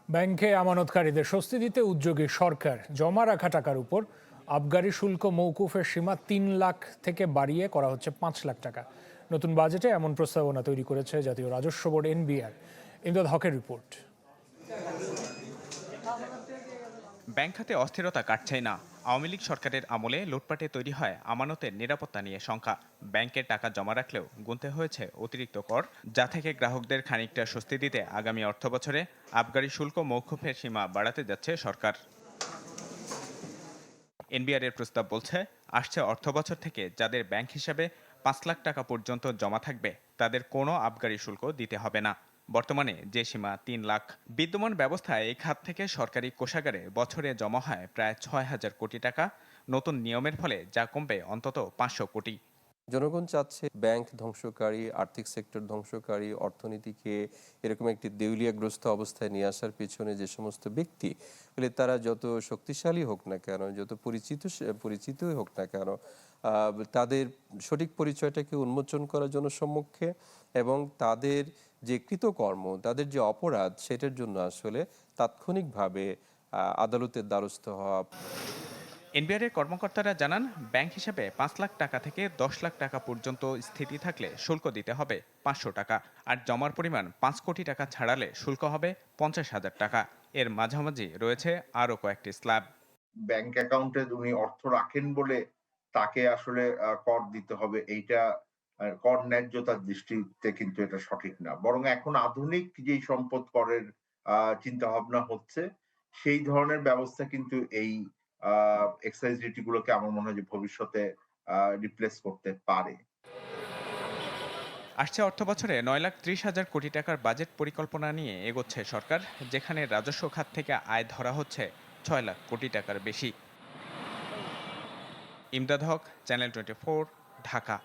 ব্যাংকে আমানতকারীদের স্বস্তি দিতে উদ্যোগী সরকার জমা রাখা টাকার উপর আবগারি শুল্ক মওকুফের সীমা ৩ লাখ থেকে বাড়িয়ে করা হচ্ছে ৫ লাখ টাকা। নতুন বাজেটে এমন প্রস্তাবনা তৈরি করেছে জাতীয় রাজস্ব বোর্ড এনবিআর। ইমদাদ হকের রিপোর্ট। ব্যাংক খাতে অস্থিরতা কাটছেই না। আওয়ামী লীগ সরকারের আমলে লুটপাটে তৈরি হয় আমানতের নিরাপত্তা নিয়ে শঙ্কা। ব্যাংকের টাকা জমা রাখলেও গুনতে হয়েছে অতিরিক্ত কর, যা থেকে গ্রাহকদের খানিকটা স্বস্তি দিতে আগামী অর্থবছরে আবগারি শুল্ক মওকুফের সীমা বাড়াতে যাচ্ছে সরকার। এনবিআর এর প্রস্তাব বলছে, আসছে অর্থবছর থেকে যাদের ব্যাংক হিসাবে ৫ লাখ টাকা পর্যন্ত জমা থাকবে তাদের কোনো আবগারি শুল্ক দিতে হবে না। বর্তমানে যে সীমা ৩ লাখ। বিদ্যমান ব্যবস্থায় এই খাত থেকে সরকারি কোষাগারে বছরে জমা হয় প্রায় ৬,০০০ কোটি টাকা। নতুন নিয়মের ফলে যা কমবে অন্তত ৫০০ কোটি। জনগণ চাচ্ছে ব্যাংক ধ্বংসকারী, আর্থিক সেক্টর ধ্বংসকারী, অর্থনীতিকে এরকম একটি দেউলিয়াগ্রস্ত অবস্থায় নিয়ে আসার পেছনে যে সমস্ত ব্যক্তি, বলে তারা যত শক্তিশালী হোক না কেন, যত পরিচিতই হোক না কেন, তাদের সঠিক পরিচয়টাকে উন্মোচন করার জন্য সম্মুখে এবং তাদের যে কৃতকর্ম, তাদের যে অপরাধ, সেটার জন্য আসলে তাৎক্ষণিকভাবে আদালতের দ্বারস্থ হওয়া। এনবিআর এর কর্মকর্তারা জানান, ব্যাংক হিসেবে ৫ লাখ টাকা থেকে ১০ লাখ টাকা পর্যন্ত স্থিতি থাকলে শুল্ক দিতে হবে ৫০০ টাকা, আর জমার পরিমাণ ৫ কোটি টাকা ছাড়ালে শুল্ক হবে ৫০,০০০ টাকা। এর মাঝামাঝি রয়েছে আরও কয়েকটি স্ল্যাব। ব্যাংক অ্যাকাউন্টে উনি অর্থ রাখেন বলে তাকে আসলে কর দিতে হবে, এইটা কর ন্যায্যতার দৃষ্টিতে কিন্তু এটা সঠিক না। বরং এখন আধুনিক যেই সম্পদ করের চিন্তা ভাবনা হচ্ছে, সেই ধরনের ব্যবস্থা কিন্তু এই এক্সাইজ ডিউটি গুলোকে আমার মনে হয় যে ভবিষ্যতে রিপ্লেস করতে পারে। আসছে অর্থবছরে ৯,৩০,০০০ কোটি টাকার বাজেট পরিকল্পনা নিয়ে এগোচ্ছে সরকার, যেখানে রাজস্ব খাত থেকে আয় ধরা হচ্ছে ৬ লাখ কোটি টাকার বেশি। ইমদাদ হক, চ্যানেল 24, ঢাকা।